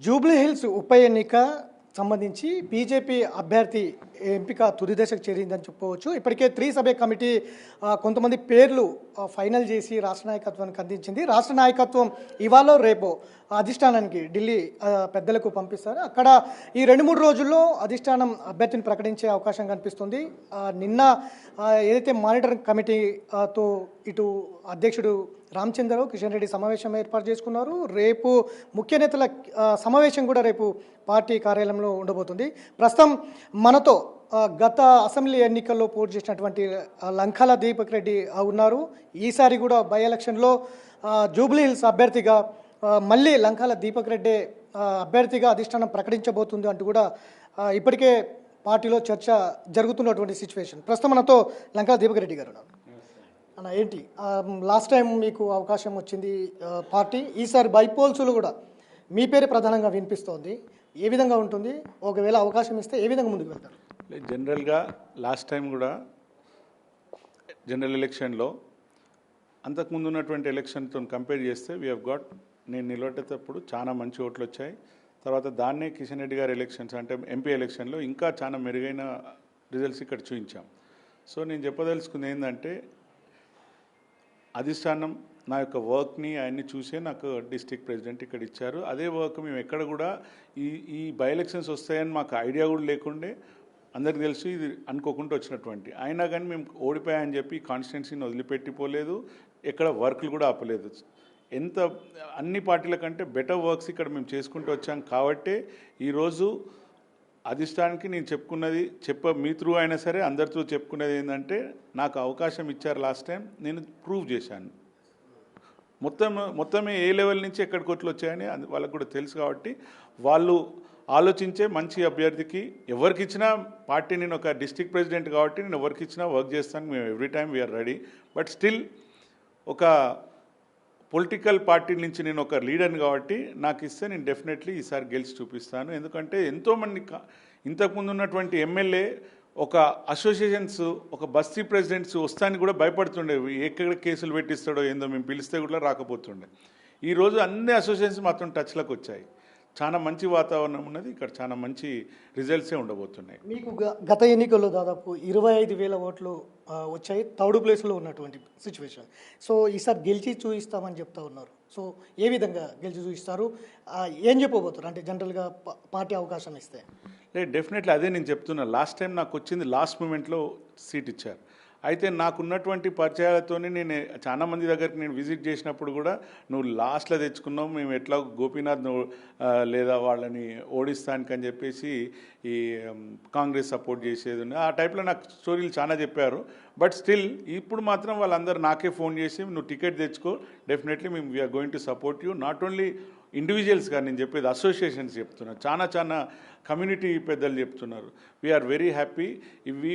Jubilee hills ఉప ఎన్నిక సంబంధించి బీజేపీ అభ్యర్థి ఎంపిక తుది దశకు చేరిందని చెప్పుకోవచ్చు. ఇప్పటికే 3 సభ్య కమిటీ కొంతమంది పేర్లు ఫైనల్ చేసి రాష్ట్ర నాయకత్వానికి అందించింది. రాష్ట్ర నాయకత్వం ఇవాళ రేపు అధిష్టానానికి ఢిల్లీ పెద్దలకు పంపిస్తారు. అక్కడ ఈ 2-3 రోజుల్లో అధిష్టానం అభ్యర్థిని ప్రకటించే అవకాశం కనిపిస్తుంది. నిన్న ఏదైతే మానిటరింగ్ కమిటీతో ఇటు అధ్యక్షుడు రామచంద్రరావు కిషన్ రెడ్డి సమావేశం ఏర్పాటు చేసుకున్నారు. రేపు ముఖ్య నేతల సమావేశం కూడా రేపు పార్టీ కార్యాలయంలో ఉండబోతుంది. ప్రస్తుతం మనతో గత అసెంబ్లీ ఎన్నికల్లో పోటీ చేసినటువంటి లంకాల దీపక్ రెడ్డి ఉన్నారు. ఈసారి కూడా బై ఎలక్షన్లో జూబ్లీ హిల్స్ అభ్యర్థిగా మళ్ళీ లంకాల దీపక్ రెడ్డి అభ్యర్థిగా అధిష్టానం ప్రకటించబోతుంది అంటూ కూడా ఇప్పటికే పార్టీలో చర్చ జరుగుతున్నటువంటి సిచ్యువేషన్. ప్రస్తుతం మనతో లంకాల దీపక్ రెడ్డి గారు ఉన్నారు. అన్న ఏంటి లాస్ట్ టైం మీకు అవకాశం వచ్చింది పార్టీ, ఈసారి బైపోల్స్లో కూడా మీ పేరు ప్రధానంగా వినిపిస్తోంది. ఏ విధంగా ఉంటుంది? ఒకవేళ అవకాశం ఇస్తే ఏ విధంగా ముందుకు వెళ్తారు? జనరల్గా లాస్ట్ టైం కూడా జనరల్ ఎలక్షన్లో అంతకుముందు ఉన్నటువంటి ఎలక్షన్తో కంపేర్ చేస్తే వీ హ్యావ్ గాట్, నేను నిలబెట్టేటప్పుడు చాలా మంచి ఓట్లు వచ్చాయి. తర్వాత దాన్నే కిషన్ రెడ్డి గారి ఎలక్షన్స్ అంటే ఎంపీ ఎలక్షన్లో ఇంకా చాలా మెరుగైన రిజల్ట్స్ ఇక్కడ చూపించాం. సో నేను చెప్పదలుచుకుంది ఏంటంటే అధిష్టానం నా యొక్క వర్క్ని ఆయన్ని చూసే నాకు డిస్ట్రిక్ట్ ప్రెసిడెంట్ ఇక్కడ ఇచ్చారు. అదే వర్క్ మేము ఎక్కడ కూడా ఈ బై ఎలక్షన్స్ వస్తాయని మాకు ఐడియా కూడా లేకుండే, అందరికి తెలుసు ఇది అనుకోకుండా వచ్చినటువంటి అయినా కానీ మేము ఓడిపోయాయని చెప్పి కాన్స్టిట్యున్సీని వదిలిపెట్టిపోలేదు, ఎక్కడ వర్క్లు కూడా ఆపలేదు. ఎంత అన్ని పార్టీల కంటే బెటర్ వర్క్స్ ఇక్కడ మేము చేసుకుంటూ వచ్చాం. కాబట్టే ఈరోజు అధిష్టానానికి నేను చెప్పుకున్నది మీ త్రూ అయినా సరే అందరితో చెప్పుకున్నది ఏంటంటే నాకు అవకాశం ఇచ్చారు లాస్ట్ టైం, నేను ప్రూవ్ చేశాను. మొత్తమే ఏ లెవెల్ నుంచి ఎక్కడికి కొట్లు వచ్చాయని వాళ్ళకు కూడా తెలుసు. కాబట్టి వాళ్ళు ఆలోచించే మంచి అభ్యర్థికి ఎవరికి ఇచ్చినా పార్టీ, నేను ఒక డిస్ట్రిక్ట్ ప్రెసిడెంట్ కాబట్టి నేను ఎవరికి ఇచ్చినా వర్క్ చేస్తాను. మేము every time we're ready. But still ఒక పొలిటికల్ పార్టీ నుంచి నేను ఒక లీడర్ని కాబట్టి నాకు ఇస్తే నేను డెఫినెట్లీ ఈసారి గెలిచి చూపిస్తాను. ఎందుకంటే ఎంతోమంది ఇంతకుముందు ఉన్నటువంటి ఎమ్మెల్యే ఒక అసోసియేషన్స్ ఒక బస్తీ ప్రెసిడెంట్స్ వస్తానికి కూడా భయపడుతుండే, ఎక్కడ కేసులు పెట్టిస్తాడో ఏందో, మేము పిలిస్తే కూడా రాకపోతుండే. ఈరోజు అన్ని అసోసియేషన్స్ మాత్రం టచ్లోకి వచ్చాయి. చాలా మంచి వాతావరణం ఉన్నది ఇక్కడ, చాలా మంచి రిజల్ట్సే ఉండబోతున్నాయి. మీకు గత ఎన్నికల్లో దాదాపు 25,000 ఓట్లు వచ్చాయి, థర్డ్ ప్లేస్లో ఉన్నటువంటి సిచ్యువేషన్. సో ఈసారి గెలిచి చూపిస్తామని చెప్తా ఉన్నారు. సో ఏ విధంగా గెలిచి చూపిస్తారు, ఏం చెప్పబోతున్నారు? అంటే జనరల్గా పార్టీ అవకాశం ఇస్తే లేదు, డెఫినెట్లీ అదే నేను చెప్తున్నా. లాస్ట్ టైం నాకు వచ్చింది లాస్ట్ మూమెంట్లో సీట్ ఇచ్చారు. అయితే నాకున్నటువంటి పరిచయాలతోనే నేను చాలా మంది దగ్గరికి నేను విజిట్ చేసినప్పుడు కూడా నువ్వు లాస్ట్లో తెచ్చుకున్నావు, మేము ఎట్లా గోపీనాథ్ లేదా వాళ్ళని ఓడిస్తానికని చెప్పేసి ఈ కాంగ్రెస్ సపోర్ట్ చేసేది ఆ టైప్లో నాకు స్టోరీలు చాలా చెప్పారు. బట్ స్టిల్ ఇప్పుడు మాత్రం వాళ్ళందరూ నాకే ఫోన్ చేసి నువ్వు టికెట్ తెచ్చుకో, డెఫినెట్లీ మేము we're going to support you. Not only ఇండివిజువల్స్గా నేను చెప్పేది, అసోసియేషన్స్ చెప్తున్నారు, చాలా కమ్యూనిటీ పెద్దలు చెప్తున్నారు. We're very happy. ఇవి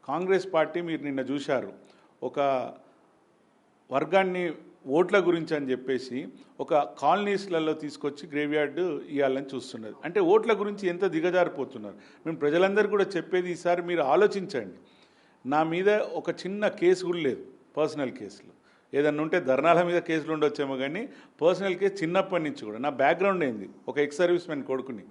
కాంగ్రెస్ పార్టీ మీరు నిన్న చూశారు, ఒక వర్గాన్ని ఓట్ల గురించి అని చెప్పేసి ఒక కాలనీస్లలో తీసుకొచ్చి గ్రేవ్యార్డ్ ఇవ్వాలని చూస్తున్నది. అంటే ఓట్ల గురించి ఎంత దిగజారిపోతున్నారు. మేము ప్రజలందరూ కూడా చెప్పేది ఈసారి మీరు ఆలోచించండి. నా మీద ఒక చిన్న కేసు కూడా లేదు, పర్సనల్ కేసులు ఏదన్నా ఉంటే ధర్నాల మీద కేసులు ఉండొచ్చేమో, కానీ పర్సనల్ కేసు చిన్నప్పటి నుంచి కూడా నా బ్యాక్గ్రౌండ్ ఏంది, ఒక ఎక్స్ సర్వీస్ మెన్ కొడుకుని,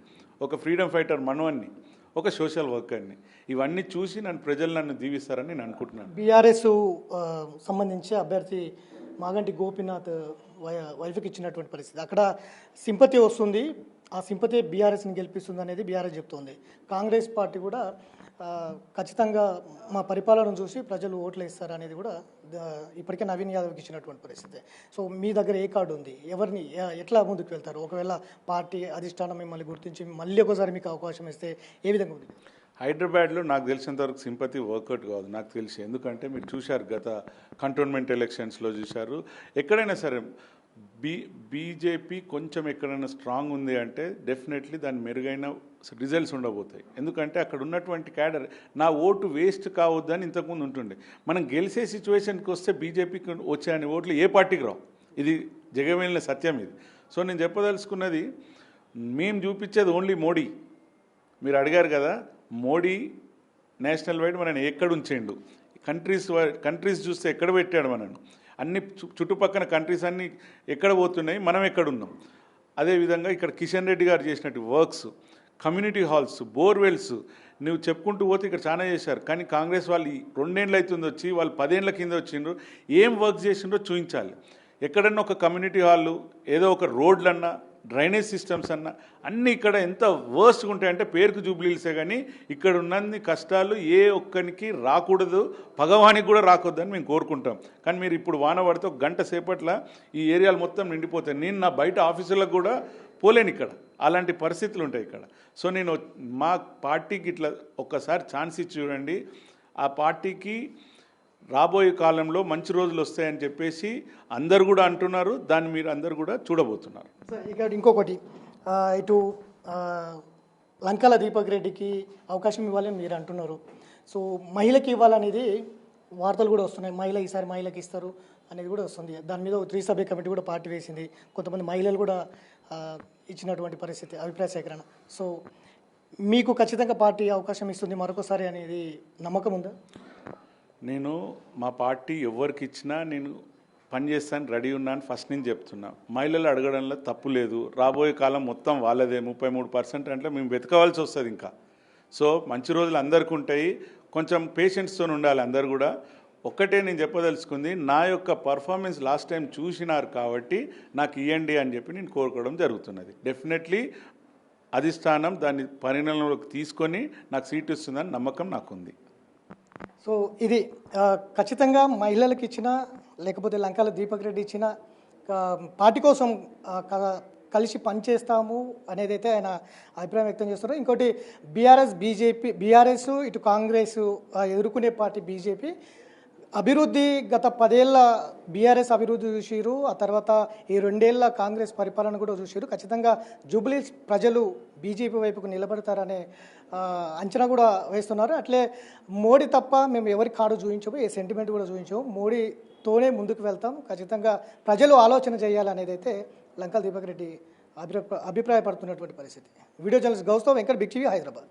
ఒక ఫ్రీడమ్ ఫైటర్ మనవన్ని, ఒక సోషల్ వర్కర్ని. ఇవన్నీ చూసి ప్రజలు నన్ను దీవిస్తారని నేను అనుకుంటున్నాను. బీఆర్ఎస్ సంబంధించి అభ్యర్థి మాగంటి గోపీనాథ్ వైఫ్కి ఇచ్చినటువంటి పరిస్థితి, అక్కడ సింపతి వస్తుంది, ఆ సింపతి బీఆర్ఎస్ని గెలిపిస్తుంది అనేది బీఆర్ఎస్ చెప్తోంది. కాంగ్రెస్ పార్టీ కూడా ఖచ్చితంగా మా పరిపాలన చూసి ప్రజలు ఓట్లు వేస్తారు అనేది కూడా ఇప్పటికే నవీన్ యాదవ్కి ఇచ్చినటువంటి పరిస్థితి. సో మీ దగ్గర ఏ కార్డు ఉంది, ఎవరిని ఎట్లా ముందుకు వెళ్తారు? ఒకవేళ పార్టీ అధిష్టానం మిమ్మల్ని గుర్తించి మళ్ళీ ఒకసారి మీకు అవకాశం ఇస్తే ఏ విధంగా ఉంది? హైదరాబాద్లో నాకు తెలిసినంతవరకు సింపతి వర్కౌట్ కాదు నాకు తెలిసి. ఎందుకంటే మీరు చూశారు గత కంటోన్మెంట్ ఎలక్షన్స్లో చూశారు, ఎక్కడైనా సరే బీజేపీ కొంచెం ఎక్కడైనా స్ట్రాంగ్ ఉంది అంటే డెఫినెట్లీ దాని మెరుగైన రిజల్ట్స్ ఉండబోతాయి. ఎందుకంటే అక్కడ ఉన్నటువంటి క్యాడర్ నా ఓటు వేస్ట్ కావద్దని ఇంతకుముందు ఉంటుండే. మనం గెలిచే సిచ్యువేషన్కి వస్తే బీజేపీకి వచ్చాయని ఓట్లు ఏ పార్టీకి రావు, ఇది జగమెళ్ళిన సత్యం ఇది. సో నేను చెప్పదలుచుకున్నది, మేము చూపించేది ఓన్లీ మోడీ. మీరు అడిగారు కదా, మోడీ నేషనల్ వైడ్ మనని ఎక్కడ ఉంచేయండు, కంట్రీస్ చూస్తే ఎక్కడ పెట్టాడు మనను, అన్ని చుట్టుపక్కల కంట్రీస్ అన్నీ ఎక్కడ పోతున్నాయి, మనం ఎక్కడున్నాం. అదేవిధంగా ఇక్కడ కిషన్ రెడ్డి గారు చేసినట్టు వర్క్స్, కమ్యూనిటీ హాల్స్, బోర్వెల్స్, నువ్వు చెప్పుకుంటూ పోతే ఇక్కడ చాలా చేశారు. కానీ కాంగ్రెస్ వాళ్ళు 2 ఏళ్ళు అవుతుంది వచ్చి, వాళ్ళు 10 ఏళ్ళ కింద వచ్చిండ్రు. ఏం వర్క్ చేసిండ్రో చూపించాలి. ఎక్కడన్నా ఒక కమ్యూనిటీ హాలు, ఏదో ఒక రోడ్లన్నా, డ్రైనేజ్ సిస్టమ్స్ అన్నా అన్నీ ఇక్కడ ఎంత వర్స్ట్గా ఉంటాయంటే పేరుకు జూబ్లీల్సే, కానీ ఇక్కడ ఉన్నన్ని కష్టాలు ఏ ఒక్కరికి రాకూడదు, భగవానికి కూడా రాకూడదని మేము కోరుకుంటాం. కానీ మీరు ఇప్పుడు వాన పడితే ఒక గంట సేపట్ల ఈ ఏరియాలు మొత్తం నిండిపోతాయి. నేను నా బయట ఆఫీసులకు కూడా పోలేను ఇక్కడ, అలాంటి పరిస్థితులు ఉంటాయి ఇక్కడ. సో నేను మా పార్టీకి ఇట్లా ఒక్కసారి ఛాన్స్ ఇచ్చి చూడండి. ఆ పార్టీకి రాబోయే కాలంలో మంచి రోజులు వస్తాయని చెప్పేసి అందరు కూడా అంటున్నారు. దాన్ని మీరు అందరు కూడా చూడబోతున్నారు. సార్ ఇక్కడ ఇంకొకటి, ఇటు లంకాల దీపక్ రెడ్డికి అవకాశం ఇవ్వాలని మీరు అంటున్నారు. సో మహిళకి ఇవ్వాలనేది వార్తలు కూడా వస్తున్నాయి. ఈసారి మహిళకి ఇస్తారు అనేది కూడా వస్తుంది. దాని మీద 3 సభ్య కమిటీ కూడా పార్టీ వేసింది. కొంతమంది మహిళలు కూడా ఇచ్చినటువంటి పరిస్థితి, అభిప్రాయ సేకరణ. సో మీకు ఖచ్చితంగా పార్టీ అవకాశం ఇస్తుంది మరొకసారి అనేది నమ్మకం ఉందా? నేను మా పార్టీ ఎవరికి ఇచ్చినా నేను పనిచేస్తాను, రెడీ ఉన్నాను ఫస్ట్ నుంచి చెప్తున్నా. మహిళలు అడగడంలో తప్పు లేదు. రాబోయే కాలం మొత్తం వాళ్ళదే. 33% అంటే మేము వెతకవలసి వస్తుంది ఇంకా. సో మంచి రోజులు అందరికీ ఉంటాయి. కొంచెం పేషెన్స్తో ఉండాలి అందరు కూడా. ఒక్కటే నేను చెప్పదలుచుకుంది, నా యొక్క పర్ఫార్మెన్స్ లాస్ట్ టైం చూసినారు కాబట్టి నాకు ఇవ్వండి అని చెప్పి నేను కోరుకోవడం జరుగుతున్నది. డెఫినెట్లీ అధిష్టానం దాన్ని పరిగణనలోకి తీసుకొని నాకు సీట్ ఇస్తుందని నమ్మకం నాకుంది. సో ఇది ఖచ్చితంగా మహిళలకు ఇచ్చిన, లేకపోతే లంకాల దీపక్ రెడ్డి ఇచ్చిన పార్టీ కోసం కలిసి పనిచేస్తాము అనేది అయితే ఆయన అభిప్రాయం వ్యక్తం చేస్తారు. ఇంకోటి బీఆర్ఎస్ ఇటు కాంగ్రెస్ ఎదుర్కొనే పార్టీ బీజేపీ అభివృద్ధి గత 10 ఏళ్ళ బీఆర్ఎస్ అభివృద్ధి చూసిరు, ఆ తర్వాత ఈ 2 ఏళ్ళ కాంగ్రెస్ పరిపాలన కూడా చూసిరు. ఖచ్చితంగా జూబ్లీ ప్రజలు బీజేపీ వైపుకు నిలబడతారనే అంచనా కూడా వేస్తున్నారు. అట్లే మోడీ తప్ప మేము ఎవరి కాడు చూపించము, ఏ సెంటిమెంట్ కూడా చూపించము, మోడీతోనే ముందుకు వెళ్తాం, ఖచ్చితంగా ప్రజలు ఆలోచన చేయాలనేది అయితే లంకాల దీపక్ రెడ్డి అభిప్రాయపడుతున్నటువంటి పరిస్థితి. వీడియో జర్నలిస్ట్ గౌస్తో వెంకట్, బిగ్ టీవీ, హైదరాబాద్.